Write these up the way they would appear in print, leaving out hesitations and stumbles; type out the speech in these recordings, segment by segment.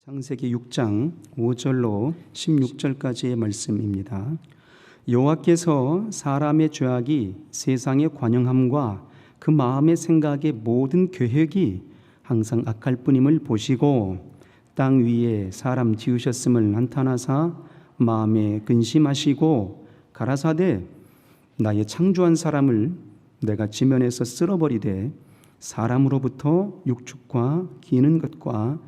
창세기 6장 5절로 16절까지의 말씀입니다. 여호와께서 사람의 죄악이 세상의 관영함과 그 마음의 생각의 모든 계획이 항상 악할 뿐임을 보시고 땅 위에 사람 지으셨음을 한탄하사 마음에 근심하시고 가라사대 나의 창조한 사람을 내가 지면에서 쓸어버리되 사람으로부터 육축과 기는 것과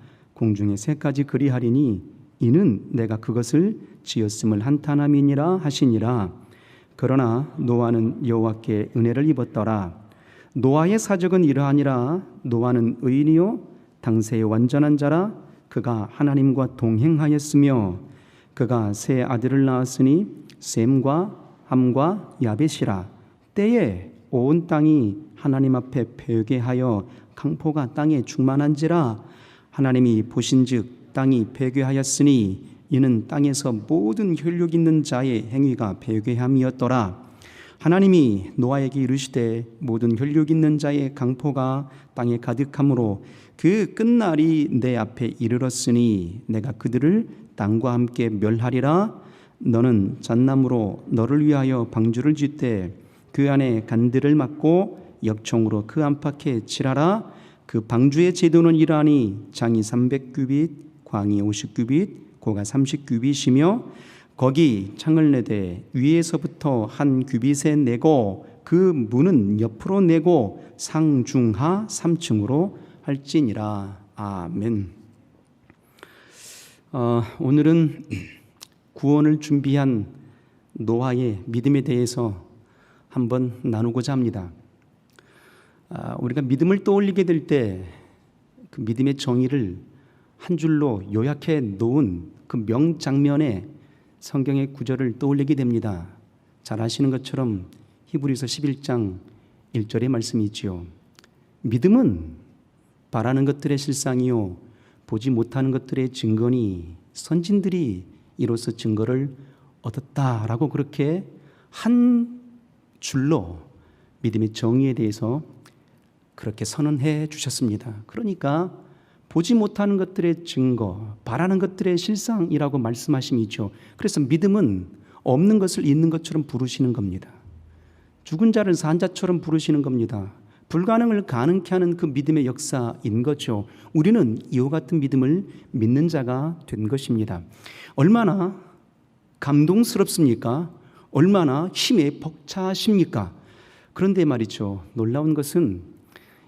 공중의 새까지 그리하리니 이는 내가 그것을 지었음을 한탄함이니라 하시니라. 그러나 노아는 여호와께 은혜를 입었더라. 노아의 사적은 이러하니라. 노아는 의인이요 당세의 완전한 자라. 그가 하나님과 동행하였으며 그가 세 아들을 낳았으니 셈과 함과 야벳이라. 때에 온 땅이 하나님 앞에 패괴하여 강포가 땅에 충만한지라. 하나님이 보신즉 땅이 패괴하였으니 이는 땅에서 모든 혈육 있는 자의 행위가 패괴함이었더라. 하나님이 노아에게 이르시되 모든 혈육 있는 자의 강포가 땅에 가득함으로 그 끝날이 내 앞에 이르렀으니 내가 그들을 땅과 함께 멸하리라. 너는 잣나무로 너를 위하여 방주를 짓되 그 안에 간들을 막고 역청으로 그 안팎에 칠하라. 그 방주의 제도는 이러하니 장이 300규빗, 광이 50규빗, 고가 30규빗이며 거기 창을 내되 위에서부터 한 규빗에 내고 그 문은 옆으로 내고 상중하 3층으로 할지니라. 아멘. 오늘은 구원을 준비한 노아의 믿음에 대해서 한번 나누고자 합니다. 우리가 믿음을 떠올리게 될 때 그 믿음의 정의를 한 줄로 요약해 놓은 그 명장면의 성경의 구절을 떠올리게 됩니다. 잘 아시는 것처럼 히브리서 11장 1절의 말씀이 있지요. 믿음은 바라는 것들의 실상이요 보지 못하는 것들의 증거니 선진들이 이로써 증거를 얻었다라고 그렇게 한 줄로 믿음의 정의에 대해서 그렇게 선언해 주셨습니다. 그러니까 보지 못하는 것들의 증거, 바라는 것들의 실상이라고 말씀하심이죠. 그래서 믿음은 없는 것을 있는 것처럼 부르시는 겁니다. 죽은 자를 산 자처럼 부르시는 겁니다. 불가능을 가능케 하는 그 믿음의 역사인 거죠. 우리는 이와 같은 믿음을 믿는 자가 된 것입니다. 얼마나 감동스럽습니까? 얼마나 힘에 벅차십니까? 그런데 말이죠. 놀라운 것은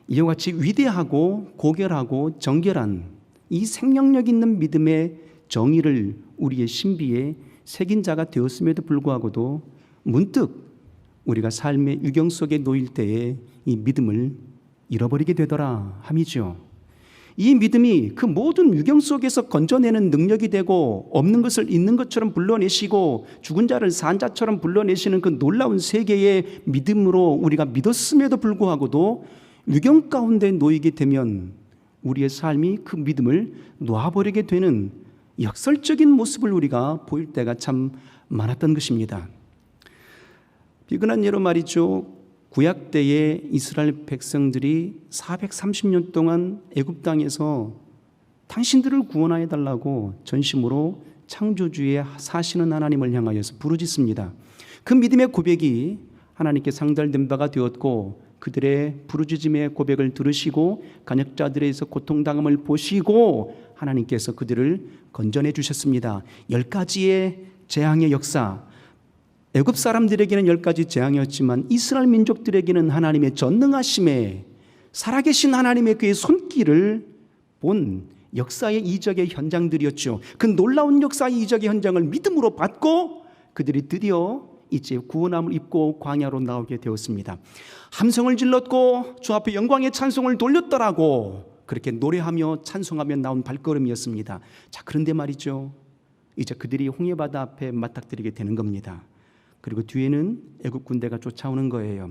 이와 같이 위대하고 고결하고 정결한 이 생명력 있는 믿음의 정의를 우리의 신비에 새긴 자가 되었음에도 불구하고도 문득 우리가 삶의 유경 속에 놓일 때에 이 믿음을 잃어버리게 되더라 함이죠. 이 믿음이 그 모든 유경 속에서 건져내는 능력이 되고 없는 것을 있는 것처럼 불러내시고 죽은 자를 산 자처럼 불러내시는 그 놀라운 세계의 믿음으로 우리가 믿었음에도 불구하고도 유경 가운데 놓이게 되면 우리의 삶이 그 믿음을 놓아버리게 되는 역설적인 모습을 우리가 보일 때가 참 많았던 것입니다. 비근한 예로 말이죠. 구약 때에 이스라엘 백성들이 430년 동안 애굽 땅에서 당신들을 구원하여 달라고 전심으로 창조주에 사시는 하나님을 향하여서 부르짖습니다. 그 믿음의 고백이 하나님께 상달된 바가 되었고 그들의 부르짖음의 고백을 들으시고 간역자들에서 고통당함을 보시고 하나님께서 그들을 건져내 주셨습니다. 10가지의 재앙의 역사, 애굽 사람들에게는 10가지 재앙이었지만 이스라엘 민족들에게는 하나님의 전능하심에 살아계신 하나님의 그의 손길을 본 역사의 이적의 현장들이었죠. 그 놀라운 역사의 이적의 현장을 믿음으로 받고 그들이 드디어 이제 구원함을 입고 광야로 나오게 되었습니다. 함성을 질렀고 주 앞에 영광의 찬송을 돌렸더라고 그렇게 노래하며 찬송하며 나온 발걸음이었습니다. 자, 그런데 말이죠. 이제 그들이 홍해바다 앞에 맞닥뜨리게 되는 겁니다. 그리고 뒤에는 애굽 군대가 쫓아오는 거예요.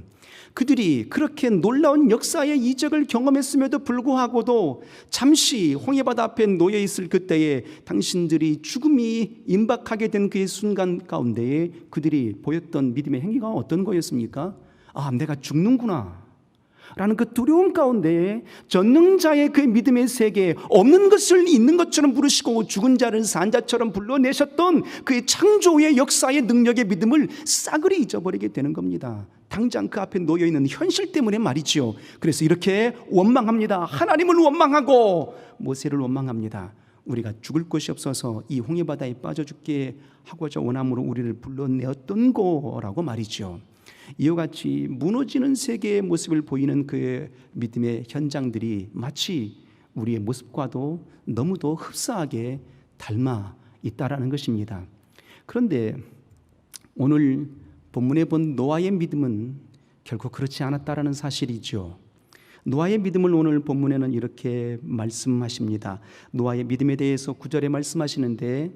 그들이 그렇게 놀라운 역사의 이적을 경험했음에도 불구하고도 잠시 홍해바다 앞에 놓여 있을 그때에 당신들이 죽음이 임박하게 된 그의 순간 가운데에 그들이 보였던 믿음의 행위가 어떤 거였습니까? 아, 내가 죽는구나. 라는 그 두려움 가운데 전능자의 그 믿음의 세계에 없는 것을 있는 것처럼 부르시고 죽은 자를 산 자처럼 불러내셨던 그의 창조의 역사의 능력의 믿음을 싸그리 잊어버리게 되는 겁니다. 당장 그 앞에 놓여있는 현실 때문에 말이죠. 그래서 이렇게 원망합니다. 하나님을 원망하고 모세를 원망합니다. 우리가 죽을 곳이 없어서 이 홍해바다에 빠져 죽게 하고자 원함으로 우리를 불러내었던 거라고 말이죠. 이와 같이 무너지는 세계의 모습을 보이는 그의 믿음의 현장들이 마치 우리의 모습과도 너무도 흡사하게 닮아 있다라는 것입니다. 그런데 오늘 본문에 본 노아의 믿음은 결코 그렇지 않았다라는 사실이죠. 노아의 믿음을 오늘 본문에는 이렇게 말씀하십니다. 노아의 믿음에 대해서 9절에 말씀하시는데,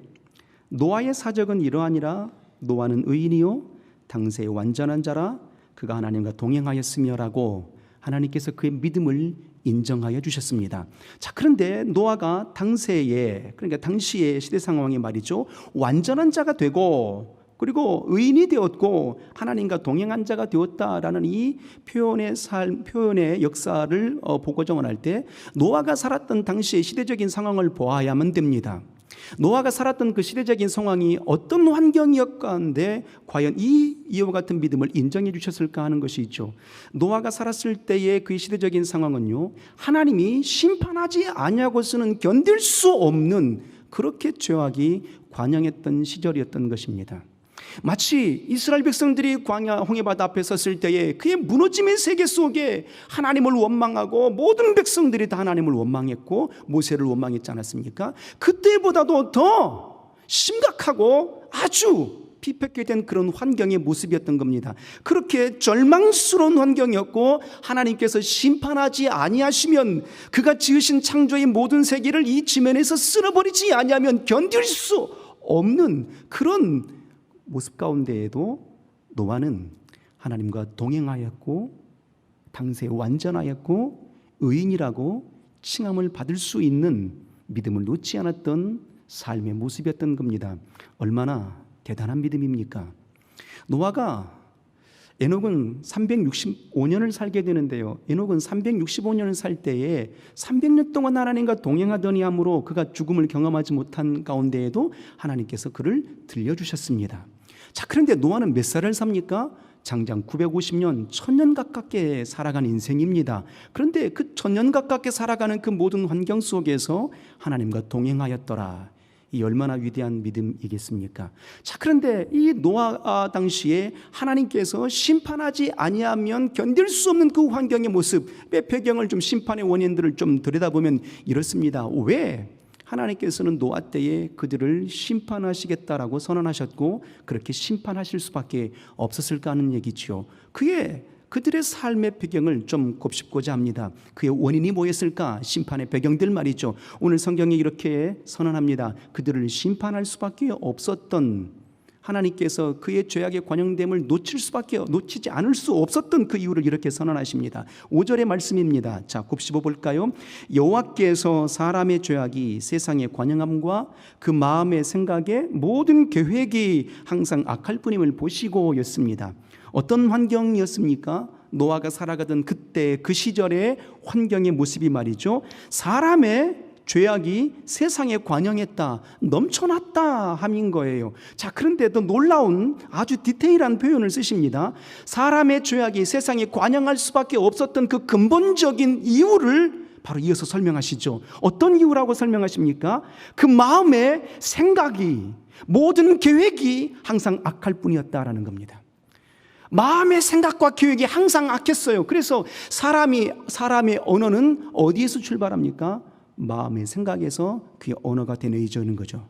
노아의 사적은 이러하니라. 노아는 의인이요 당세의 완전한 자라. 그가 하나님과 동행하였으며라고 하나님께서 그의 믿음을 인정하여 주셨습니다. 자, 그런데 노아가 당세에, 그러니까 당시의 시대 상황에 말이죠, 완전한 자가 되고 그리고 의인이 되었고 하나님과 동행한 자가 되었다라는 이 표현의 역사를 보고 정언할 때 노아가 살았던 당시의 시대적인 상황을 보아야만 됩니다. 노아가 살았던 그 시대적인 상황이 어떤 환경이었건데 과연 이와 같은 믿음을 인정해 주셨을까 하는 것이 있죠. 노아가 살았을 때의 그 시대적인 상황은요, 하나님이 심판하지 아니하고서는 견딜 수 없는 그렇게 죄악이 관영했던 시절이었던 것입니다. 마치 이스라엘 백성들이 광야 홍해바다 앞에 섰을 때에 그의 무너짐의 세계 속에 하나님을 원망하고 모든 백성들이 다 하나님을 원망했고 모세를 원망했지 않았습니까? 그때보다도 더 심각하고 아주 피폐하게 된 그런 환경의 모습이었던 겁니다. 그렇게 절망스러운 환경이었고 하나님께서 심판하지 아니하시면, 그가 지으신 창조의 모든 세계를 이 지면에서 쓸어버리지 아니하면 견딜 수 없는 그런 모습 가운데에도 노아는 하나님과 동행하였고 당세에 완전하였고 의인이라고 칭함을 받을 수 있는 믿음을 놓지 않았던 삶의 모습이었던 겁니다. 얼마나 대단한 믿음입니까? 노아가, 에녹은 365년을 살게 되는데요, 에녹은 365년을 살 때에 300년 동안 하나님과 동행하더니 함으로 그가 죽음을 경험하지 못한 가운데에도 하나님께서 그를 들려주셨습니다. 자, 그런데 노아는 몇 살을 삽니까? 장장 950년, 1000년 가깝게 살아간 인생입니다. 그런데 그 1000년 가깝게 살아가는 그 모든 환경 속에서 하나님과 동행하였더라. 이 얼마나 위대한 믿음이겠습니까? 자, 그런데 이 노아 당시에 하나님께서 심판하지 아니하면 견딜 수 없는 그 환경의 모습의 배경을 좀, 심판의 원인들을 좀 들여다보면 이렇습니다. 왜 하나님께서는 노아 때에 그들을 심판하시겠다라고 선언하셨고 그렇게 심판하실 수밖에 없었을까 하는 얘기지요. 그들의 삶의 배경을 좀 곱씹고자 합니다. 그의 원인이 뭐였을까? 심판의 배경들 말이죠. 오늘 성경이 이렇게 선언합니다. 그들을 심판할 수밖에 없었던, 하나님께서 그의 죄악의 관영됨을 놓치지 않을 수 없었던 그 이유를 이렇게 선언하십니다. 5절의 말씀입니다. 자, 곱씹어 볼까요? 여호와께서 사람의 죄악이 세상의 관영함과 그 마음의 생각의 모든 계획이 항상 악할 뿐임을 보시고 였습니다. 어떤 환경이었습니까? 노아가 살아가던 그때 그 시절의 환경의 모습이 말이죠, 사람의 죄악이 세상에 관영했다, 넘쳐났다 함인 거예요. 자, 그런데 또 놀라운 아주 디테일한 표현을 쓰십니다. 사람의 죄악이 세상에 관영할 수밖에 없었던 그 근본적인 이유를 바로 이어서 설명하시죠. 어떤 이유라고 설명하십니까? 그 마음의 생각이, 모든 계획이 항상 악할 뿐이었다라는 겁니다. 마음의 생각과 계획이 항상 악했어요. 그래서 사람의 언어는 어디에서 출발합니까? 마음의 생각에서 그의 언어가 되뇌어지는 거죠.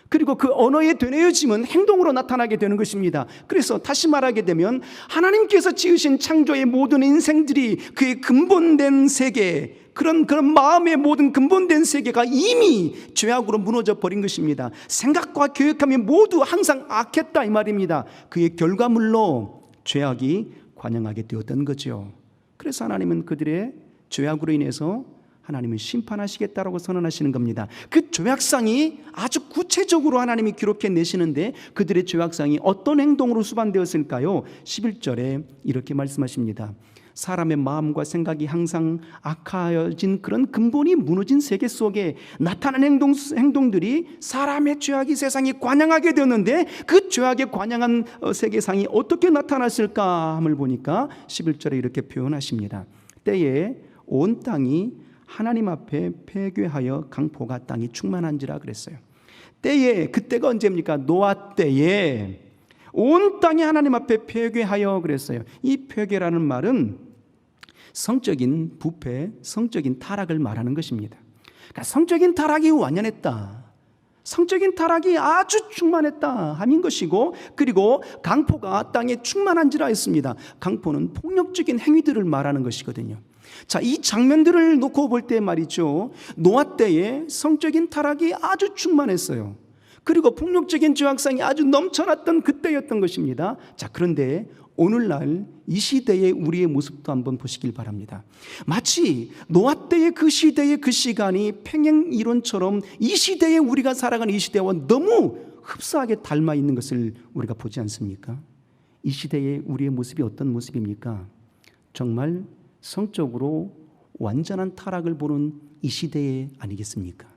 그리고 그 언어에 되뇌어짐은 행동으로 나타나게 되는 것입니다. 그래서 다시 말하게 되면 하나님께서 지으신 창조의 모든 인생들이 그의 근본된 세계, 그런 마음의 모든 근본된 세계가 이미 죄악으로 무너져 버린 것입니다. 생각과 계획함이 모두 항상 악했다 이 말입니다. 그의 결과물로 죄악이 관영하게 되었던 거죠. 그래서 하나님은 그들의 죄악으로 인해서 하나님은 심판하시겠다라고 선언하시는 겁니다. 그 죄악상이 아주 구체적으로 하나님이 기록해 내시는데 그들의 죄악상이 어떤 행동으로 수반되었을까요? 11절에 이렇게 말씀하십니다. 사람의 마음과 생각이 항상 악하여진 그런 근본이 무너진 세계 속에 나타나는 행동들이 사람의 죄악이 세상에 관영하게 되었는데, 그 죄악에 관영한 세계상이 어떻게 나타났을까 함을 보니까 11절에 이렇게 표현하십니다. 때에 온 땅이 하나님 앞에 폐괴하여 강포가 땅이 충만한지라 그랬어요. 때에, 그때가 언제입니까? 노아 때에 온 땅이 하나님 앞에 폐괴하여 그랬어요. 이 폐괴라는 말은 성적인 부패, 성적인 타락을 말하는 것입니다. 그러니까 성적인 타락이 완연했다, 성적인 타락이 아주 충만했다 함인 것이고, 그리고 강포가 땅에 충만한지라 했습니다. 강포는 폭력적인 행위들을 말하는 것이거든요. 자, 이 장면들을 놓고 볼 때 말이죠, 노아 때에 성적인 타락이 아주 충만했어요. 그리고 폭력적인 죄악상이 아주 넘쳐났던 그때였던 것입니다. 자, 그런데 오늘날 이 시대의 우리의 모습도 한번 보시길 바랍니다. 마치 노아 때의 그 시대의 그 시간이 평행 이론처럼 이 시대에 우리가 살아가는 이 시대와 너무 흡사하게 닮아 있는 것을 우리가 보지 않습니까? 이 시대의 우리의 모습이 어떤 모습입니까? 정말 성적으로 완전한 타락을 보는 이 시대에 아니겠습니까?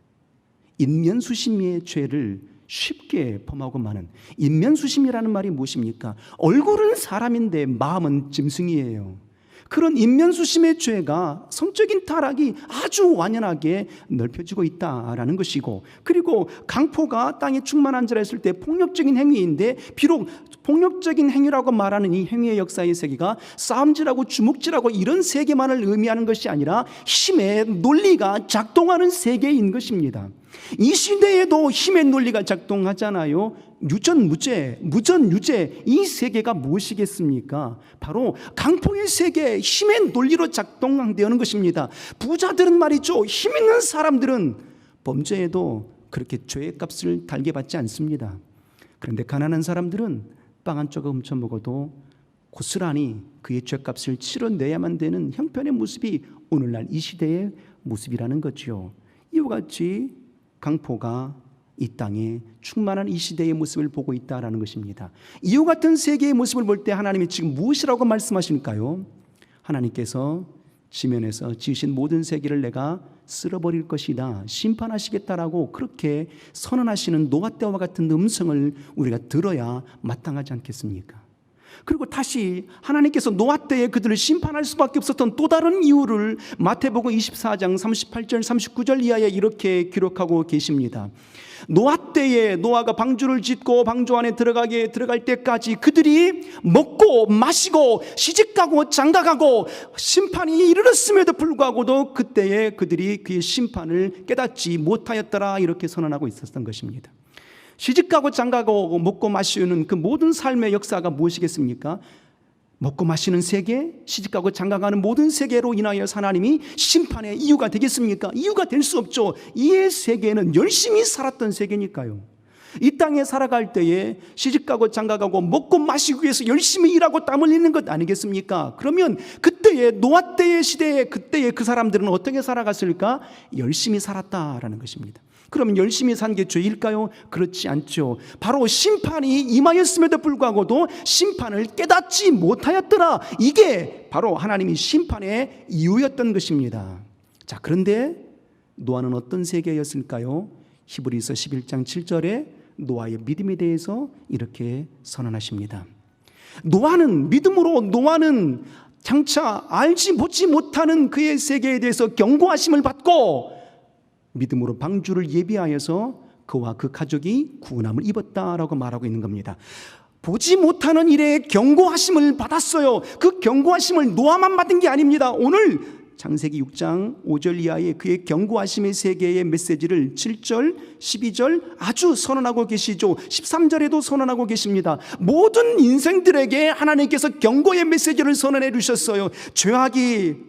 인면수심의 죄를 쉽게 범하고 마는, 인면수심이라는 말이 무엇입니까? 얼굴은 사람인데 마음은 짐승이에요. 그런 인면수심의 죄가, 성적인 타락이 아주 완연하게 넓혀지고 있다라는 것이고, 그리고 강포가 땅에 충만한지라 했을 때 폭력적인 행위인데, 비록 폭력적인 행위라고 말하는 이 행위의 역사의 세계가 싸움질하고 주먹질하고 이런 세계만을 의미하는 것이 아니라 힘의 논리가 작동하는 세계인 것입니다. 이 시대에도 힘의 논리가 작동하잖아요. 유전무죄, 무전유죄, 이 세계가 무엇이겠습니까? 바로 강포의 세계, 힘의 논리로 작동되는 것입니다. 부자들은 말이죠, 힘 있는 사람들은 범죄에도 그렇게 죄의 값을 달게 받지 않습니다. 그런데 가난한 사람들은 빵 한 조각 훔쳐 먹어도 고스란히 그의 죄값을 치러내야만 되는 형편의 모습이 오늘날 이 시대의 모습이라는 거죠. 이와 같이 강포가 이 땅에 충만한 이 시대의 모습을 보고 있다라는 것입니다. 이와 같은 세계의 모습을 볼 때 하나님이 지금 무엇이라고 말씀하실까요? 하나님께서 지면에서 지으신 모든 세계를 내가 쓸어버릴 것이다, 심판하시겠다라고 그렇게 선언하시는 노아 때와 같은 음성을 우리가 들어야 마땅하지 않겠습니까? 그리고 다시 하나님께서 노아 때에 그들을 심판할 수밖에 없었던 또 다른 이유를 마태복음 24장 38절 39절 이하에 이렇게 기록하고 계십니다. 노아 때에 노아가 방주를 짓고 방주 안에 들어갈 때까지 그들이 먹고 마시고 시집가고 장가가고 심판이 이르렀음에도 불구하고도 그때에 그들이 그의 심판을 깨닫지 못하였더라, 이렇게 선언하고 있었던 것입니다. 시집가고 장가가고 먹고 마시는 그 모든 삶의 역사가 무엇이겠습니까? 먹고 마시는 세계, 시집가고 장가가는 모든 세계로 인하여 하나님이 심판의 이유가 되겠습니까? 이유가 될 수 없죠. 이 세계는 열심히 살았던 세계니까요. 이 땅에 살아갈 때에 시집가고 장가가고 먹고 마시기 위해서 열심히 일하고 땀 흘리는 것 아니겠습니까? 그러면 그때의 노아 때의 시대에 그때의 그 사람들은 어떻게 살아갔을까? 열심히 살았다라는 것입니다. 그러면 열심히 산 게 죄일까요? 그렇지 않죠. 바로 심판이 임하였음에도 불구하고도 심판을 깨닫지 못하였더라, 이게 바로 하나님이 심판의 이유였던 것입니다. 자, 그런데 노아는 어떤 세계였을까요? 히브리서 11장 7절에 노아의 믿음에 대해서 이렇게 선언하십니다. 노아는 믿음으로, 노아는 장차 알지 보지 못하는 그의 세계에 대해서 경고하심을 받고 믿음으로 방주를 예비하여서 그와 그 가족이 구원함을 입었다라고 말하고 있는 겁니다. 보지 못하는 일에 경고하심을 받았어요. 그 경고하심을 노아만 받은 게 아닙니다. 오늘 창세기 6장 5절 이하의 그의 경고하심의 세계의 메시지를 7절, 12절 아주 선언하고 계시죠. 13절에도 선언하고 계십니다. 모든 인생들에게 하나님께서 경고의 메시지를 선언해 주셨어요. 죄악이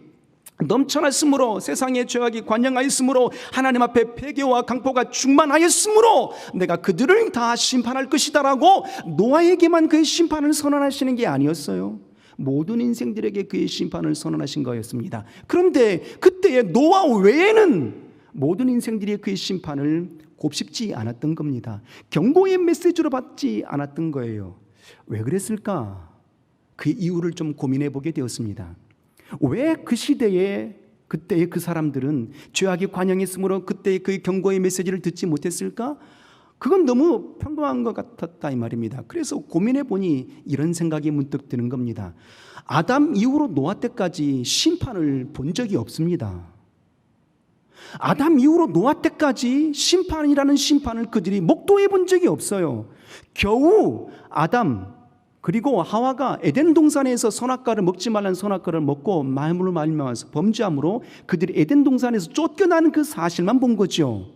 넘쳐났으므로, 세상의 죄악이 관영하였으므로, 하나님 앞에 폐괴와 강포가 충만하였으므로 내가 그들을 다 심판할 것이다라고 노아에게만 그의 심판을 선언하시는 게 아니었어요. 모든 인생들에게 그의 심판을 선언하신 거였습니다. 그런데 그때의 노아 외에는 모든 인생들이 그의 심판을 곱씹지 않았던 겁니다. 경고의 메시지로 받지 않았던 거예요. 왜 그랬을까? 그 이유를 좀 고민해 보게 되었습니다. 왜 그 시대에 그때의 그 사람들은 죄악이 관영했으므로 그때의 그 경고의 메시지를 듣지 못했을까? 그건 너무 평범한 것 같았다 이 말입니다. 그래서 고민해 보니 이런 생각이 문득 드는 겁니다. 아담 이후로 노아 때까지 심판을 본 적이 없습니다. 아담 이후로 노아 때까지 심판이라는 심판을 그들이 목도해 본 적이 없어요. 겨우 아담 그리고 하와가 에덴 동산에서 선악과를 먹지 말라는 선악과를 먹고 마음으로 말미암아서 범죄함으로 그들이 에덴 동산에서 쫓겨나는 그 사실만 본 거죠.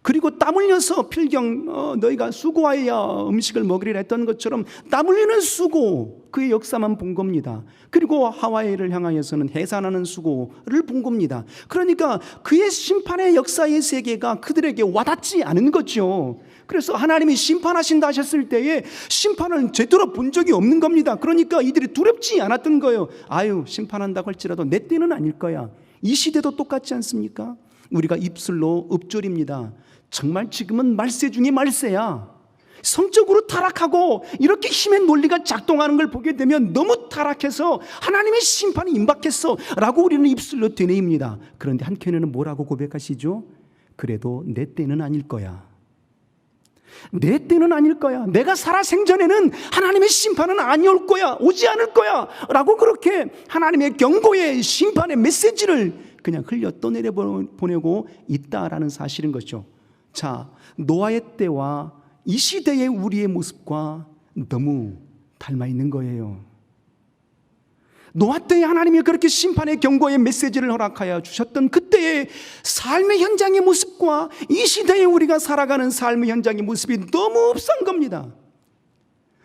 그리고 땀 흘려서 필경 너희가 수고하여야 음식을 먹으리라 했던 것처럼 땀 흘리는 수고, 그의 역사만 본 겁니다. 그리고 하와이를 향하여서는 해산하는 수고를 본 겁니다. 그러니까 그의 심판의 역사의 세계가 그들에게 와닿지 않은 거죠. 그래서 하나님이 심판하신다 하셨을 때에 심판을 제대로 본 적이 없는 겁니다. 그러니까 이들이 두렵지 않았던 거예요. 아유, 심판한다고 할지라도 내 때는 아닐 거야. 이 시대도 똑같지 않습니까? 우리가 입술로 읊조립니다. 정말 지금은 말세 중에 말세야. 성적으로 타락하고 이렇게 힘의 논리가 작동하는 걸 보게 되면 너무 타락해서 하나님의 심판이 임박했어 라고 우리는 입술로 되뇌입니다. 그런데 한켠에는 뭐라고 고백하시죠? 그래도 내 때는 아닐 거야. 내 때는 아닐 거야. 내가 살아 생전에는 하나님의 심판은 아니올 거야. 오지 않을 거야 라고 그렇게 하나님의 경고의 심판의 메시지를 그냥 흘려 떠내려 보내고 있다라는 사실인 거죠. 자, 노아의 때와 이 시대의 우리의 모습과 너무 닮아 있는 거예요. 노아 때에 하나님이 그렇게 심판의 경고의 메시지를 허락하여 주셨던 그때의 삶의 현장의 모습과 이 시대에 우리가 살아가는 삶의 현장의 모습이 너무 흡사한 겁니다.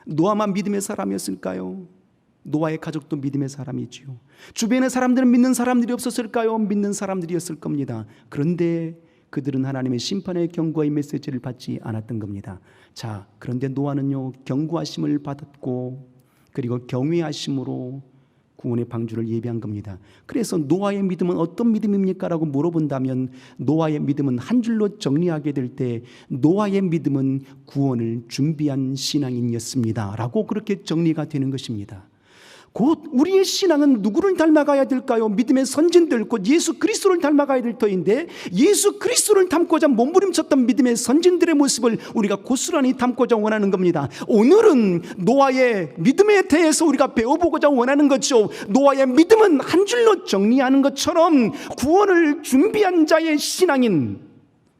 노아만 믿음의 사람이었을까요? 노아의 가족도 믿음의 사람이지요. 주변의 사람들은 믿는 사람들이 없었을까요? 믿는 사람들이었을 겁니다. 그런데 그들은 하나님의 심판의 경고의 메시지를 받지 않았던 겁니다. 자, 그런데 노아는요, 경고하심을 받았고 그리고 경외하심으로 구원의 방주를 예비한 겁니다. 그래서 노아의 믿음은 어떤 믿음입니까? 라고 물어본다면 노아의 믿음은 한 줄로 정리하게 될 때 노아의 믿음은 구원을 준비한 신앙인이었습니다 라고 그렇게 정리가 되는 것입니다. 곧 우리의 신앙은 누구를 닮아가야 될까요? 믿음의 선진들, 곧 예수 그리스도를 닮아가야 될 터인데 예수 그리스도를 닮고자 몸부림쳤던 믿음의 선진들의 모습을 우리가 고스란히 닮고자 원하는 겁니다. 오늘은 노아의 믿음에 대해서 우리가 배워보고자 원하는 거죠. 노아의 믿음은 한 줄로 정리하는 것처럼 구원을 준비한 자의 신앙인,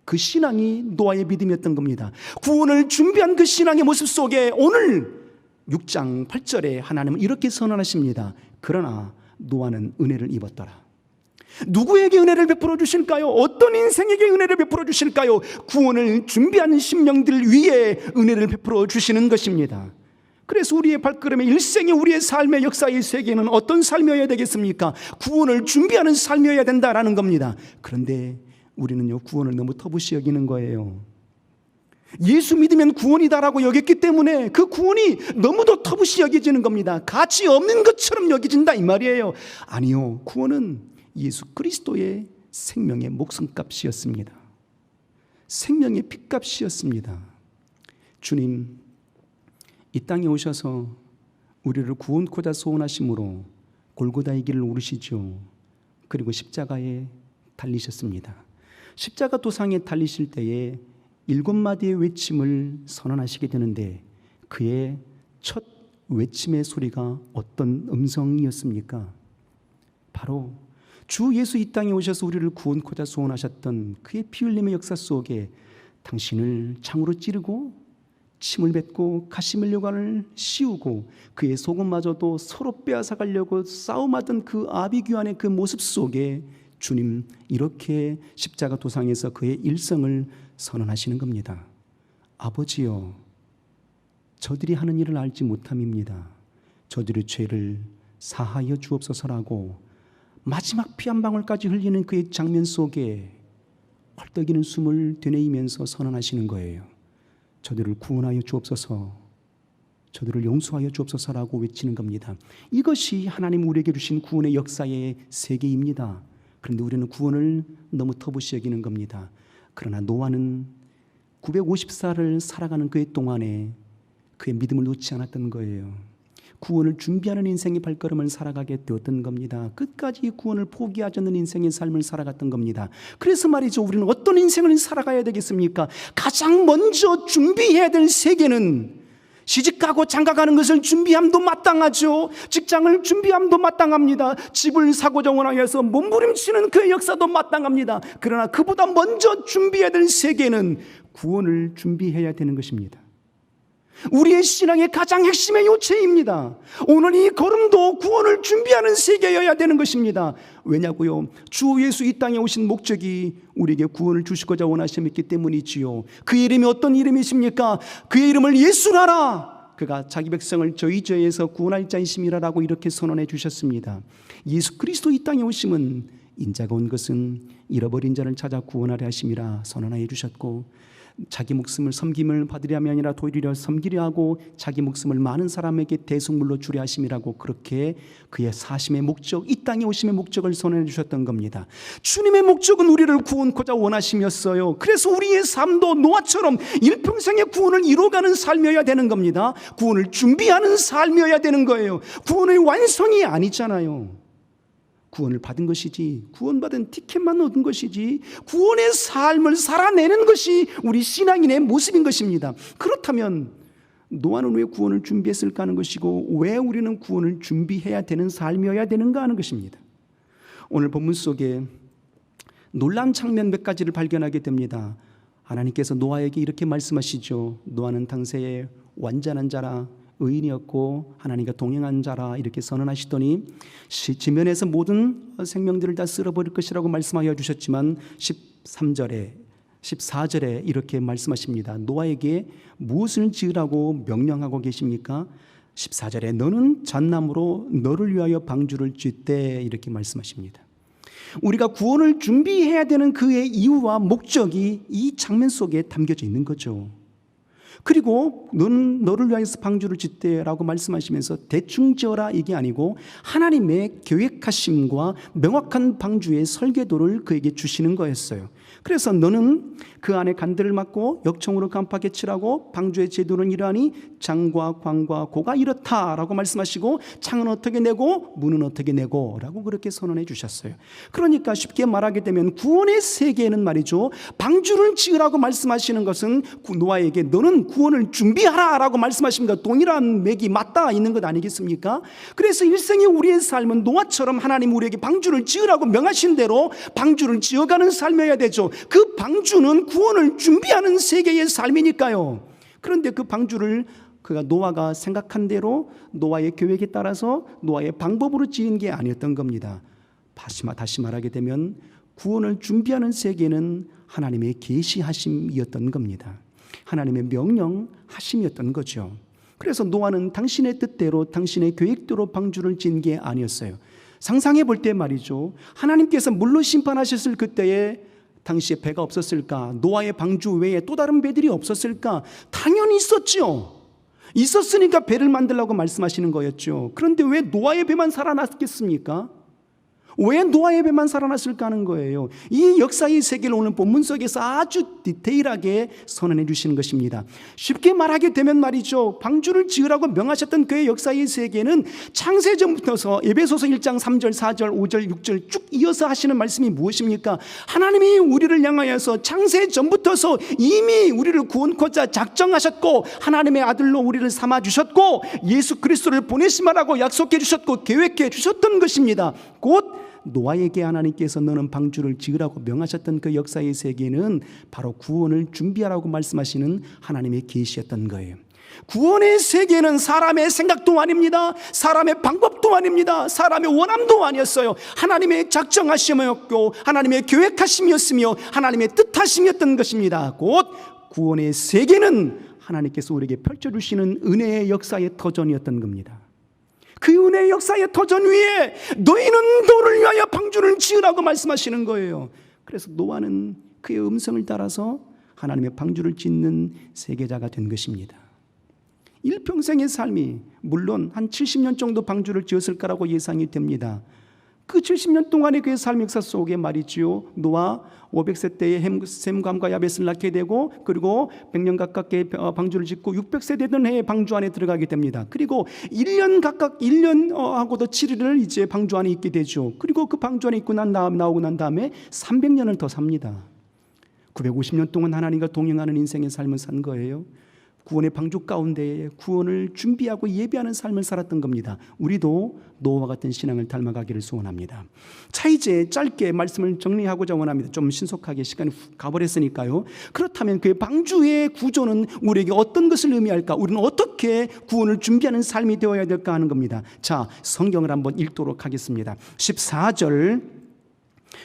그 신앙이 노아의 믿음이었던 겁니다. 구원을 준비한 그 신앙의 모습 속에 오늘 6장 8절에 하나님은 이렇게 선언하십니다. 그러나 노아는 은혜를 입었더라. 누구에게 은혜를 베풀어 주실까요? 어떤 인생에게 은혜를 베풀어 주실까요? 구원을 준비한 심령들 위에 은혜를 베풀어 주시는 것입니다. 그래서 우리의 발걸음의 일생의 우리의 삶의 역사의 세계는 어떤 삶이어야 되겠습니까? 구원을 준비하는 삶이어야 된다라는 겁니다. 그런데 우리는요, 구원을 너무 터부시 여기는 거예요. 예수 믿으면 구원이다라고 여겼기 때문에 그 구원이 너무도 터부시 여겨지는 겁니다. 가치 없는 것처럼 여겨진다 이 말이에요. 아니요, 구원은 예수 그리스도의 생명의 목숨값이었습니다. 생명의 핏값이었습니다. 주님 이 땅에 오셔서 우리를 구원코자 소원하심으로 골고다의 길을 오르시죠. 그리고 십자가에 달리셨습니다. 십자가 도상에 달리실 때에 7마디의 외침을 선언하시게 되는데 그의 첫 외침의 소리가 어떤 음성이었습니까? 바로 주 예수 이 땅에 오셔서 우리를 구원코자 소원하셨던 그의 피 흘림의 역사 속에 당신을 창으로 찌르고 침을 뱉고 가시멜로관을 씌우고 그의 속음마저도 서로 빼앗아가려고 싸움하던 그 아비규환의 그 모습 속에 주님 이렇게 십자가 도상에서 그의 일성을 선언하시는 겁니다. 아버지여, 저들이 하는 일을 알지 못함입니다. 저들의 죄를 사하여 주옵소서라고 마지막 피 한 방울까지 흘리는 그의 장면 속에 헐떡이는 숨을 되뇌이면서 선언하시는 거예요. 저들을 구원하여 주옵소서, 저들을 용서하여 주옵소서라고 외치는 겁니다. 이것이 하나님 우리에게 주신 구원의 역사의 세계입니다. 그런데 우리는 구원을 너무 터부시 여기는 겁니다. 그러나 노아는 954를 살아가는 그의 동안에 그의 믿음을 놓지 않았던 거예요. 구원을 준비하는 인생의 발걸음을 살아가게 되었던 겁니다. 끝까지 구원을 포기하지 않는 인생의 삶을 살아갔던 겁니다. 그래서 말이죠, 우리는 어떤 인생을 살아가야 되겠습니까? 가장 먼저 준비해야 될 세계는 시집가고 장가가는 것을 준비함도 마땅하죠. 직장을 준비함도 마땅합니다. 집을 사고자 원하여서 몸부림치는 그 역사도 마땅합니다. 그러나 그보다 먼저 준비해야 될 세계는 구원을 준비해야 되는 것입니다. 우리의 신앙의 가장 핵심의 요체입니다. 오늘 이 걸음도 구원을 준비하는 세계여야 되는 것입니다. 왜냐고요? 주 예수 이 땅에 오신 목적이 우리에게 구원을 주시고자 원하셨기 때문이지요. 그의 이름이 어떤 이름이십니까? 그의 이름을 예수라라. 그가 자기 백성을 저희 죄에서 구원할 자이심이라라고 이렇게 선언해 주셨습니다. 예수 그리스도 이 땅에 오심은 인자가 온 것은 잃어버린 자를 찾아 구원하려 하심이라 선언하여 주셨고, 자기 목숨을 섬김을 받으려 함이 아니라 도리어 섬기려 하고 자기 목숨을 많은 사람에게 대속물로 주려 하심이라고, 그렇게 그의 사심의 목적, 이 땅에 오심의 목적을 선언해 주셨던 겁니다. 주님의 목적은 우리를 구원코자 원하심이었어요. 그래서 우리의 삶도 노아처럼 일평생의 구원을 이루어가는 삶이어야 되는 겁니다. 구원을 준비하는 삶이어야 되는 거예요. 구원의 완성이 아니잖아요. 구원을 받은 것이지, 구원받은 티켓만 얻은 것이지, 구원의 삶을 살아내는 것이 우리 신앙인의 모습인 것입니다. 그렇다면 노아는 왜 구원을 준비했을까 하는 것이고, 왜 우리는 구원을 준비해야 되는 삶이어야 되는가 하는 것입니다. 오늘 본문 속에 놀라운 장면 몇 가지를 발견하게 됩니다. 하나님께서 노아에게 이렇게 말씀하시죠. 노아는 당시에 완전한 자라, 의인이었고 하나님과 동행한 자라 이렇게 선언하시더니, 지면에서 모든 생명들을 다 쓸어버릴 것이라고 말씀하여 주셨지만 13절에 14절에 이렇게 말씀하십니다. 노아에게 무엇을 지으라고 명령하고 계십니까? 14절에 너는 잣나무로 너를 위하여 방주를 짓되 이렇게 말씀하십니다. 우리가 구원을 준비해야 되는 그의 이유와 목적이 이 장면 속에 담겨져 있는 거죠. 그리고 너는 너를 위하여서 방주를 짓되라고 말씀하시면서 대충 지어라 이게 아니고 하나님의 계획하심과 명확한 방주의 설계도를 그에게 주시는 거였어요. 그래서 너는 그 안에 간들을 막고 역청으로 간파게 칠하고 방주의 제도는 이러하니 장과 광과 고가 이렇다라고 말씀하시고, 창은 어떻게 내고 문은 어떻게 내고 라고 그렇게 선언해 주셨어요. 그러니까 쉽게 말하게 되면 구원의 세계에는 말이죠, 방주를 지으라고 말씀하시는 것은 노아에게 너는 구원을 준비하라 라고 말씀하신 것 동일한 맥이 맞닿아 있는 것 아니겠습니까? 그래서 일생의 우리의 삶은 노아처럼 하나님 우리에게 방주를 지으라고 명하신 대로 방주를 지어가는 삶이어야 되죠. 그 방주는 구원을 준비하는 세계의 삶이니까요. 그런데 그 방주를 그가 노아가 생각한 대로 노아의 계획에 따라서 노아의 방법으로 지은 게 아니었던 겁니다. 다시 말하게 되면 구원을 준비하는 세계는 하나님의 계시하심이었던 겁니다. 하나님의 명령하심이었던 거죠. 그래서 노아는 당신의 뜻대로 당신의 계획대로 방주를 지은 게 아니었어요. 상상해 볼 때 말이죠, 하나님께서 물로 심판하셨을 그때에 당시에 배가 없었을까? 노아의 방주 외에 또 다른 배들이 없었을까? 당연히 있었죠. 있었으니까 배를 만들라고 말씀하시는 거였죠. 그런데 왜 노아의 배만 살아났겠습니까? 왜 노아의 배만 살아났을까 하는 거예요. 이 역사의 세계를 오늘 본문 속에서 아주 디테일하게 선언해 주시는 것입니다. 쉽게 말하게 되면 말이죠, 방주를 지으라고 명하셨던 그의 역사의 세계는 창세전부터서 에베소서 1장 3절 4절 5절 6절 쭉 이어서 하시는 말씀이 무엇입니까? 하나님이 우리를 향하여서 창세전부터서 이미 우리를 구원코자 작정하셨고 하나님의 아들로 우리를 삼아주셨고 예수 그리스도를 보내심하라고 약속해 주셨고 계획해 주셨던 것입니다. 곧 노아에게 하나님께서 너는 방주를 지으라고 명하셨던 그 역사의 세계는 바로 구원을 준비하라고 말씀하시는 하나님의 계시였던 거예요. 구원의 세계는 사람의 생각도 아닙니다. 사람의 방법도 아닙니다. 사람의 원함도 아니었어요. 하나님의 작정하심이었고 하나님의 계획하심이었으며 하나님의 뜻하심이었던 것입니다. 곧 구원의 세계는 하나님께서 우리에게 펼쳐주시는 은혜의 역사의 터전이었던 겁니다. 그 은혜의 역사의 터전 위에 너희는 너를 위하여 방주를 지으라고 말씀하시는 거예요. 그래서 노아는 그의 음성을 따라서 하나님의 방주를 짓는 세계자가 된 것입니다. 일평생의 삶이 물론 한 70년 정도 방주를 지었을 거라고 예상이 됩니다. 그 70년 동안의 그의 삶 역사 속에 말이지요, 노아 500세 때에 셈과 야벳을 낳게 되고, 그리고 100년 가깝게 방주를 짓고 600세 되던 해에 방주 안에 들어가게 됩니다. 그리고 1년 각각 1년 하고도 7일을 이제 방주 안에 있게 되죠. 그리고 그 방주 안에 있고 나오고 난 다음에 300년을 더 삽니다. 950년 동안 하나님과 동행하는 인생의 삶을 산 거예요. 구원의 방주 가운데에 구원을 준비하고 예비하는 삶을 살았던 겁니다. 우리도 노아와 같은 신앙을 닮아가기를 소원합니다. 자, 이제 짧게 말씀을 정리하고자 원합니다. 좀 신속하게 시간이 가버렸으니까요. 그렇다면 그 방주의 구조는 우리에게 어떤 것을 의미할까? 우리는 어떻게 구원을 준비하는 삶이 되어야 될까 하는 겁니다. 자, 성경을 한번 읽도록 하겠습니다. 14절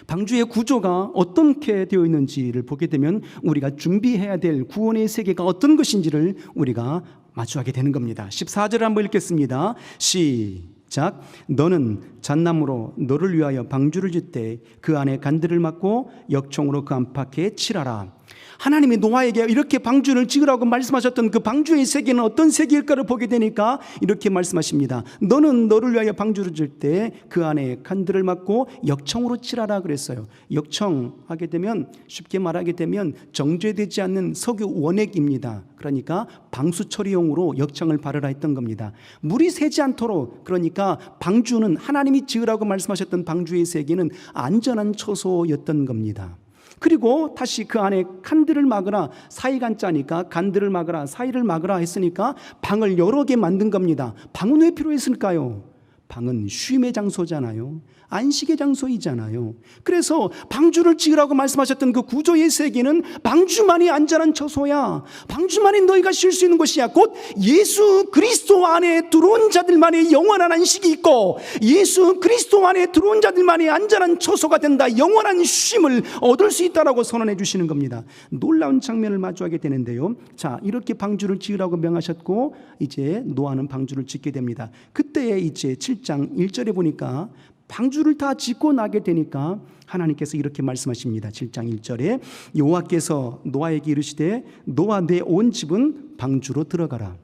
방주의 구조가 어떻게 되어 있는지를 보게 되면 우리가 준비해야 될 구원의 세계가 어떤 것인지를 우리가 마주하게 되는 겁니다. 14절을 한번 읽겠습니다. 시작. 너는 잣나무로 너를 위하여 방주를 짓되 그 안에 간들을 막고 역청으로 그 안팎에 칠하라. 하나님이 노아에게 이렇게 방주를 지으라고 말씀하셨던 그 방주의 세계는 어떤 세계일까를 보게 되니까 이렇게 말씀하십니다. 너는 너를 위하여 방주를 질 때 그 안에 간들을 막고 역청으로 칠하라 그랬어요. 역청하게 되면, 쉽게 말하게 되면 정제되지 않는 석유 원액입니다. 그러니까 방수 처리용으로 역청을 바르라 했던 겁니다. 물이 새지 않도록, 그러니까 방주는 하나님이 지으라고 말씀하셨던 방주의 세계는 안전한 처소였던 겁니다. 그리고 다시 그 안에 칸들을 막으라, 사이간자니까 간들을 막으라, 사이를 막으라 했으니까 방을 여러 개 만든 겁니다. 방은 왜 필요했을까요? 방은 쉼의 장소잖아요. 안식의 장소이잖아요. 그래서 방주를 지으라고 말씀하셨던 그 구조의 세계는 방주만이 안전한 처소야. 방주만이 너희가 쉴 수 있는 곳이야. 곧 예수 그리스도 안에 들어온 자들만의 영원한 안식이 있고, 예수 그리스도 안에 들어온 자들만의 안전한 처소가 된다. 영원한 쉼을 얻을 수 있다라고 선언해 주시는 겁니다. 놀라운 장면을 마주하게 되는데요. 자, 이렇게 방주를 지으라고 명하셨고 이제 노아는 방주를 짓게 됩니다. 그때에 이제 7장 1절에 보니까 방주를 다 짓고 나게 되니까 하나님께서 이렇게 말씀하십니다. 7장 1절에 여호와께서 노아에게 이르시되 노아 내 온 집은 방주로 들어가라.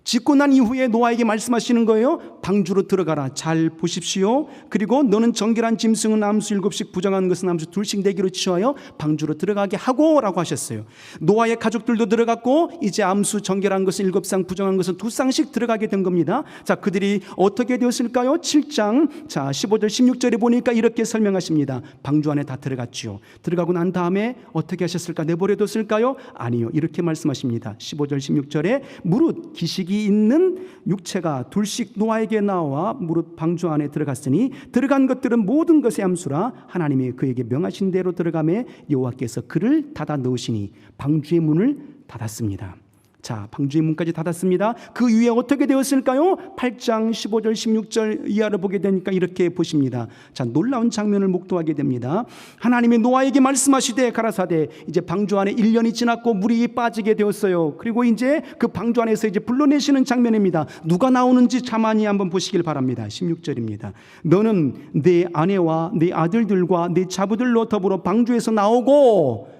짓고 난 이후에 노아에게 말씀하시는 거예요. 방주로 들어가라. 잘 보십시오. 그리고 너는 정결한 짐승은 암수 7씩, 부정한 것은 암수 2씩 내기로 취하여 방주로 들어가게 하고 라고 하셨어요. 노아의 가족들도 들어갔고 이제 암수 정결한 것은 7쌍, 부정한 것은 2쌍씩 들어가게 된 겁니다. 자, 그들이 어떻게 되었을까요? 7장 15절 16절에 보니까 이렇게 설명하십니다. 방주 안에 다 들어갔지요. 들어가고 난 다음에 어떻게 하셨을까? 내버려뒀을까요? 아니요. 이렇게 말씀하십니다. 15절 16절에 무릇 기식이 있는 육체가 2씩 노아에게 나와 무릇 방주 안에 들어갔으니 들어간 것들은 모든 것의 함수라 하나님이 그에게 명하신 대로 들어가매 여호와께서 그를 닫아 넣으시니 방주의 문을 닫았습니다. 자, 방주의 문까지 닫았습니다. 그 위에 어떻게 되었을까요? 8장 15절 16절 이하를 보게 되니까 이렇게 보십니다. 자, 놀라운 장면을 목도하게 됩니다. 하나님이 노아에게 말씀하시되 가라사대 이제 방주 안에 1년이 지났고 물이 빠지게 되었어요. 그리고 이제 그 방주 안에서 이제 불러내시는 장면입니다. 누가 나오는지 자만히 한번 보시길 바랍니다. 16절입니다. 너는 내 아내와 내 아들들과 내 자부들로 더불어 방주에서 나오고,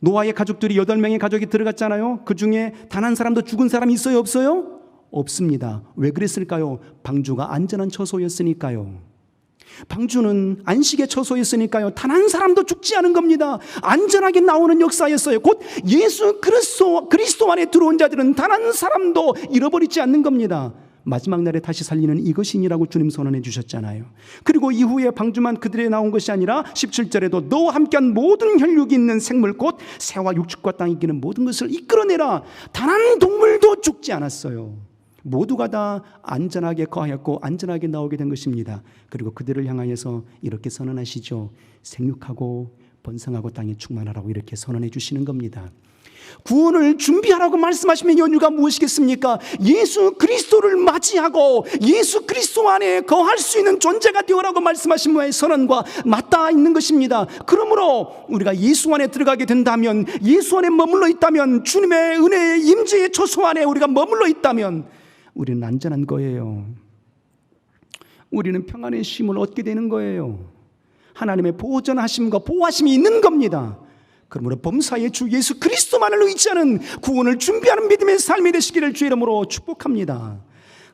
노아의 가족들이 8명의 가족이 들어갔잖아요. 그 중에 단 한 사람도 죽은 사람이 있어요? 없어요? 없습니다. 왜 그랬을까요? 방주가 안전한 처소였으니까요. 방주는 안식의 처소였으니까요. 단 한 사람도 죽지 않은 겁니다. 안전하게 나오는 역사였어요. 곧 예수 그리스도 안에 들어온 자들은 단 한 사람도 잃어버리지 않는 겁니다. 마지막 날에 다시 살리는 이것이니라고 주님 선언해 주셨잖아요. 그리고 이후에 방주만 그들에 나온 것이 아니라 17절에도 너와 함께한 모든 혈육이 있는 생물 곧 새와 육축과 땅에 이기는 모든 것을 이끌어내라. 단 한 동물도 죽지 않았어요. 모두가 다 안전하게 거하였고 안전하게 나오게 된 것입니다. 그리고 그들을 향하여서 이렇게 선언하시죠. 생육하고 번성하고 땅에 충만하라고 이렇게 선언해 주시는 겁니다. 구원을 준비하라고 말씀하시면 연유가 무엇이겠습니까? 예수 그리스도를 맞이하고 예수 그리스도 안에 거할 수 있는 존재가 되어라고 말씀하신 분의 선언과 맞닿아 있는 것입니다. 그러므로 우리가 예수 안에 들어가게 된다면, 예수 안에 머물러 있다면, 주님의 은혜의 임재의 초소 안에 우리가 머물러 있다면 우리는 안전한 거예요. 우리는 평안의 쉼을 얻게 되는 거예요. 하나님의 보전하심과 보호하심이 있는 겁니다. 그러므로 범사의 주 예수 그리스도만을 의지하는 구원을 준비하는 믿음의 삶이 되시기를 주의 이름으로 축복합니다.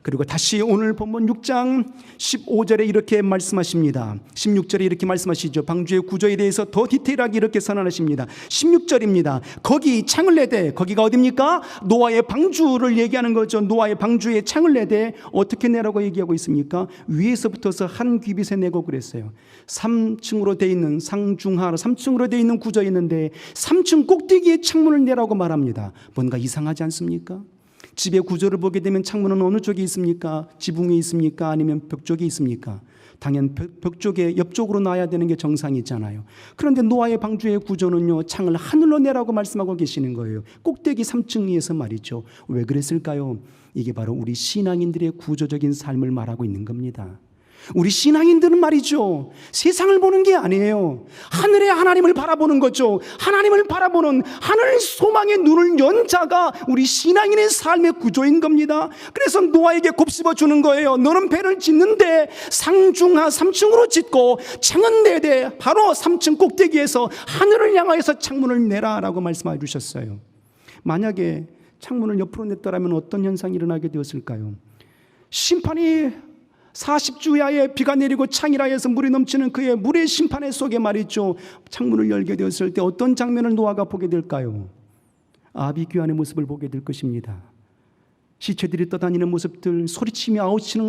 그리고 다시 오늘 본문 6장 15절에 이렇게 말씀하십니다. 16절에 이렇게 말씀하시죠. 방주의 구조에 대해서 더 디테일하게 이렇게 선언하십니다. 16절입니다. 거기 창을 내되, 거기가 어디입니까? 노아의 방주를 얘기하는 거죠. 노아의 방주에 창을 내되 어떻게 내라고 얘기하고 있습니까? 위에서부터서 한 귀빗에 내고 그랬어요. 3층으로 되어 있는 상중하로 3층으로 되어 있는 구조에 있는데 3층 꼭대기에 창문을 내라고 말합니다. 뭔가 이상하지 않습니까? 집의 구조를 보게 되면 창문은 어느 쪽에 있습니까? 지붕에 있습니까? 아니면 벽 쪽에 있습니까? 당연 벽 쪽에 옆쪽으로 놔야 되는 게 정상이잖아요. 그런데 노아의 방주의 구조는요, 창을 하늘로 내라고 말씀하고 계시는 거예요. 꼭대기 3층 위에서 말이죠. 왜 그랬을까요? 이게 바로 우리 신앙인들의 구조적인 삶을 말하고 있는 겁니다. 우리 신앙인들은 말이죠, 세상을 보는 게 아니에요. 하늘의 하나님을 바라보는 거죠. 하나님을 바라보는 하늘 소망의 눈을 연 자가 우리 신앙인의 삶의 구조인 겁니다. 그래서 노아에게 곱씹어 주는 거예요. 너는 배를 짓는데 상중하 3층으로 짓고 창은 내되 바로 3층 꼭대기에서 하늘을 향하여서 창문을 내라라고 말씀해 주셨어요. 만약에 창문을 옆으로 냈더라면 어떤 현상이 일어나게 되었을까요? 심판이 40주야에 비가 내리고 창이라에서 물이 넘치는 그의 물의 심판 속에 말이죠, 창문을 열게 되었을 때 어떤 장면을 노아가 보게 될까요? 아비규환의 모습을 보게 될 것입니다. 시체들이 떠다니는 모습들, 소리치며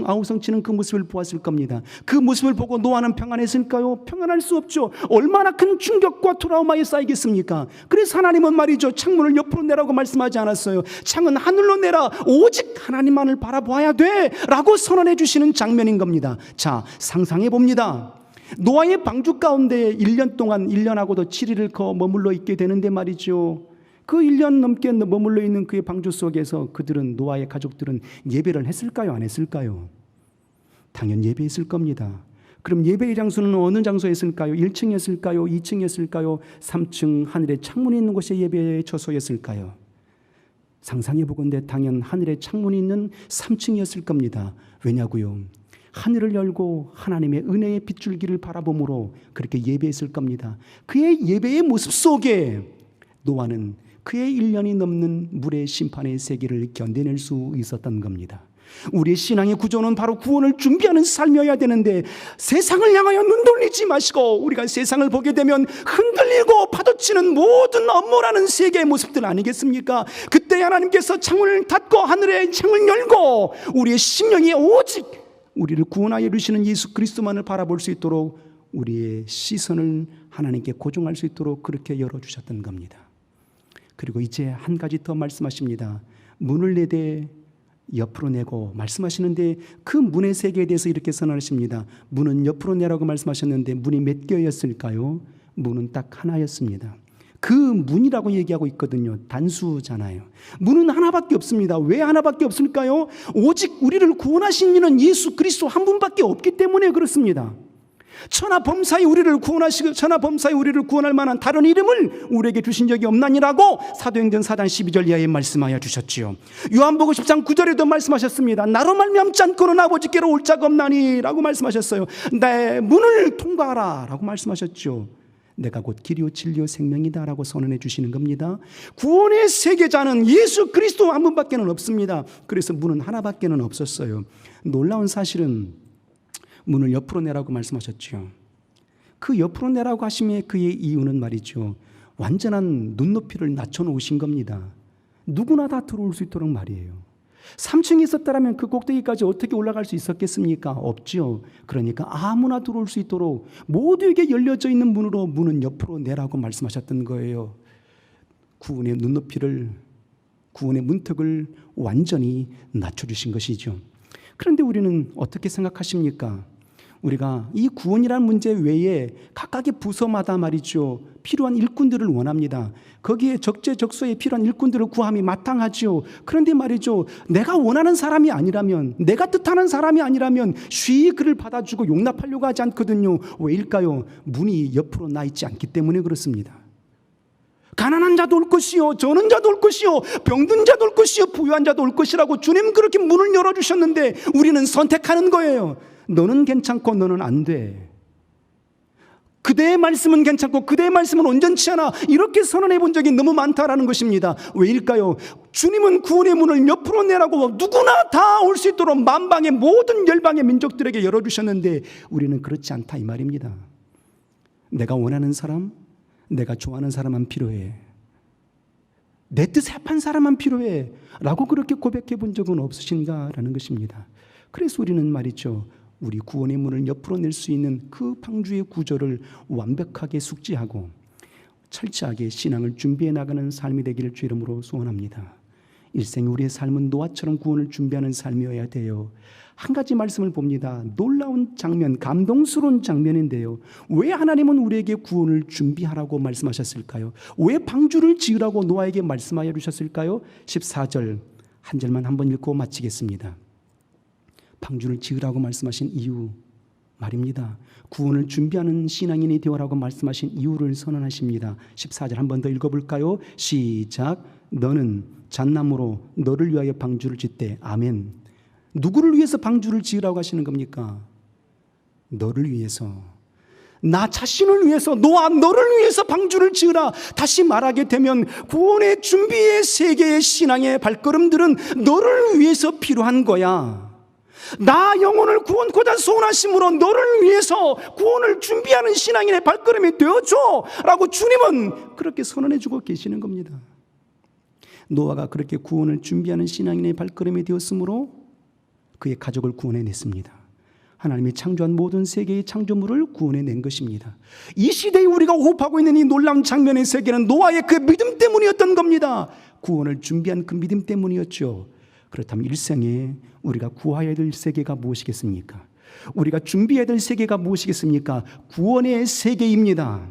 아우성치는 그 모습을 보았을 겁니다. 그 모습을 보고 노아는 평안했을까요? 평안할 수 없죠. 얼마나 큰 충격과 트라우마에 쌓이겠습니까? 그래서 하나님은 말이죠, 창문을 옆으로 내라고 말씀하지 않았어요. 창은 하늘로 내라, 오직 하나님만을 바라보아야 돼 라고 선언해 주시는 장면인 겁니다. 자, 상상해 봅니다. 노아의 방주 가운데 1년 동안, 1년하고도 7일을 머물러 있게 되는데 말이죠, 그 1년 넘게 머물러 있는 그의 방주 속에서 그들은, 노아의 가족들은 예배를 했을까요? 안 했을까요? 당연 예배했을 겁니다. 그럼 예배의 장소는 어느 장소였을까요? 1층이었을까요? 2층이었을까요? 3층 하늘에 창문이 있는 곳이 예배의 처소였을까요? 상상해 보건대 당연 하늘에 창문이 있는 3층이었을 겁니다. 왜냐고요? 하늘을 열고 하나님의 은혜의 빗줄기를 바라봄으로 그렇게 예배했을 겁니다. 그의 예배의 모습 속에 노아는 그의 1년이 넘는 물의 심판의 세계를 견뎌낼 수 있었던 겁니다. 우리의 신앙의 구조는 바로 구원을 준비하는 삶이어야 되는데, 세상을 향하여 눈 돌리지 마시고 우리가 세상을 보게 되면 흔들리고 파도치는 모든 업무라는 세계의 모습들 아니겠습니까? 그때 하나님께서 창문을 닫고 하늘의 창을 열고 우리의 심령이 오직 우리를 구원하여 이루시는 예수 그리스도만을 바라볼 수 있도록 우리의 시선을 하나님께 고정할 수 있도록 그렇게 열어주셨던 겁니다. 그리고 이제 한 가지 더 말씀하십니다. 문을 내되 옆으로 내고 말씀하시는데, 그 문의 세계에 대해서 이렇게 선언하십니다. 문은 옆으로 내라고 말씀하셨는데 문이 몇 개였을까요? 문은 딱 하나였습니다. 그 문이라고 얘기하고 있거든요. 단수잖아요. 문은 하나밖에 없습니다. 왜 하나밖에 없을까요? 오직 우리를 구원하신 이는 예수 그리스도 한 분밖에 없기 때문에 그렇습니다. 천하범사에 우리를 구원할 만한 다른 이름을 우리에게 주신 적이 없나니라고 사도행전 4장 12절 이하에 말씀하여 주셨지요. 요한복음 10장 9절에도 말씀하셨습니다. 나로 말미암지 않고는 아버지께로 올 자가 없나니 라고 말씀하셨어요. 내 문을 통과하라 라고 말씀하셨죠. 내가 곧 길이요 진리요 생명이다 라고 선언해 주시는 겁니다. 구원의 세계자는 예수 그리스도 한 분밖에는 없습니다. 그래서 문은 하나밖에는 없었어요. 놀라운 사실은 문을 옆으로 내라고 말씀하셨죠. 그 옆으로 내라고 하심의 그의 이유는 말이죠, 완전한 눈높이를 낮춰놓으신 겁니다. 누구나 다 들어올 수 있도록 말이에요. 3층이 있었다면 그 꼭대기까지 어떻게 올라갈 수 있었겠습니까? 없죠. 그러니까 아무나 들어올 수 있도록 모두에게 열려져 있는 문으로 문은 옆으로 내라고 말씀하셨던 거예요. 구원의 눈높이를, 구원의 문턱을 완전히 낮춰주신 것이죠. 그런데 우리는 어떻게 생각하십니까? 우리가 이 구원이라는 문제 외에 각각의 부서마다 말이죠, 필요한 일꾼들을 원합니다. 거기에 적재적소에 필요한 일꾼들을 구함이 마땅하죠. 그런데 말이죠, 내가 원하는 사람이 아니라면, 내가 뜻하는 사람이 아니라면 쉬이 그를 받아주고 용납하려고 하지 않거든요. 왜일까요? 문이 옆으로 나 있지 않기 때문에 그렇습니다. 가난한 자도 올 것이요, 저는 자도 올 것이요, 병든 자도 올 것이요, 부유한 자도 올 것이라고 주님 그렇게 문을 열어주셨는데 우리는 선택하는 거예요. 너는 괜찮고 너는 안 돼. 그대의 말씀은 괜찮고 그대의 말씀은 온전치 않아, 이렇게 선언해 본 적이 너무 많다라는 것입니다. 왜일까요? 주님은 구원의 문을 몇 프로 내라고 누구나 다 올 수 있도록 만방의 모든 열방의 민족들에게 열어주셨는데 우리는 그렇지 않다 이 말입니다. 내가 원하는 사람, 내가 좋아하는 사람만 필요해, 내 뜻에 합한 사람만 필요해 라고 그렇게 고백해 본 적은 없으신가라는 것입니다. 그래서 우리는 말이죠, 우리 구원의 문을 옆으로 낼 수 있는 그 방주의 구조를 완벽하게 숙지하고 철저하게 신앙을 준비해 나가는 삶이 되기를 주 이름으로 소원합니다. 일생 우리의 삶은 노아처럼 구원을 준비하는 삶이어야 돼요. 한 가지 말씀을 봅니다. 놀라운 장면, 감동스러운 장면인데요, 왜 하나님은 우리에게 구원을 준비하라고 말씀하셨을까요? 왜 방주를 지으라고 노아에게 말씀하여 주셨을까요? 14절 한 절만 한번 읽고 마치겠습니다. 방주를 지으라고 말씀하신 이유 말입니다. 구원을 준비하는 신앙인이 되어라고 말씀하신 이유를 선언하십니다. 14절 한 번 더 읽어볼까요? 시작. 너는 잣나무로 너를 위하여 방주를 짓되. 아멘. 누구를 위해서 방주를 지으라고 하시는 겁니까? 너를 위해서, 나 자신을 위해서, 너와 너를 위해서 방주를 지으라. 다시 말하게 되면 구원의 준비의 세계의 신앙의 발걸음들은 너를 위해서 필요한 거야. 나 영혼을 구원코자 소원하심으로 너를 위해서 구원을 준비하는 신앙인의 발걸음이 되어줘 라고 주님은 그렇게 선언해 주고 계시는 겁니다. 노아가 그렇게 구원을 준비하는 신앙인의 발걸음이 되었으므로 그의 가족을 구원해냈습니다. 하나님이 창조한 모든 세계의 창조물을 구원해낸 것입니다. 이 시대에 우리가 호흡하고 있는 이 놀라운 장면의 세계는 노아의 그 믿음 때문이었던 겁니다. 구원을 준비한 그 믿음 때문이었죠. 그렇다면 일생에 우리가 구하여야 될 세계가 무엇이겠습니까? 우리가 준비해야 될 세계가 무엇이겠습니까? 구원의 세계입니다.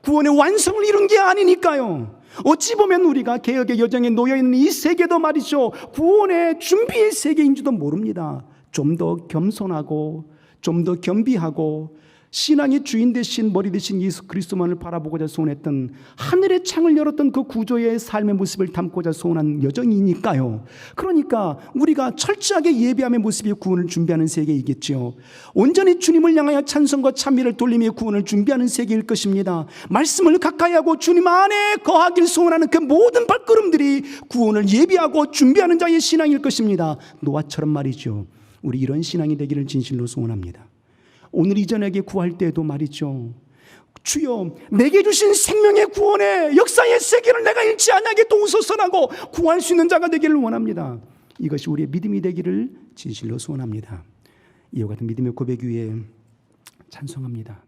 구원의 완성을 이룬 게 아니니까요. 어찌 보면 우리가 개혁의 여정에 놓여있는 이 세계도 말이죠, 구원의 준비의 세계인지도 모릅니다. 좀 더 겸손하고 좀 더 겸비하고 신앙의 주인 되신 머리 되신 예수 그리스도만을 바라보고자 소원했던, 하늘의 창을 열었던 그 구조의 삶의 모습을 담고자 소원한 여정이니까요. 그러니까 우리가 철저하게 예배함의 모습이 구원을 준비하는 세계이겠죠. 온전히 주님을 향하여 찬송과 찬미를 돌리며 구원을 준비하는 세계일 것입니다. 말씀을 가까이 하고 주님 안에 거하길 소원하는 그 모든 발걸음들이 구원을 예비하고 준비하는 자의 신앙일 것입니다. 노아처럼 말이죠, 우리 이런 신앙이 되기를 진실로 소원합니다. 오늘 이 저녁에 구할 때도 말이죠, 주여 내게 주신 생명의 구원의 역사의 세계를 내가 잃지 않게 도우소서라고 구할 수 있는 자가 되기를 원합니다. 이것이 우리의 믿음이 되기를 진실로 소원합니다. 이와 같은 믿음의 고백 위에 찬송합니다.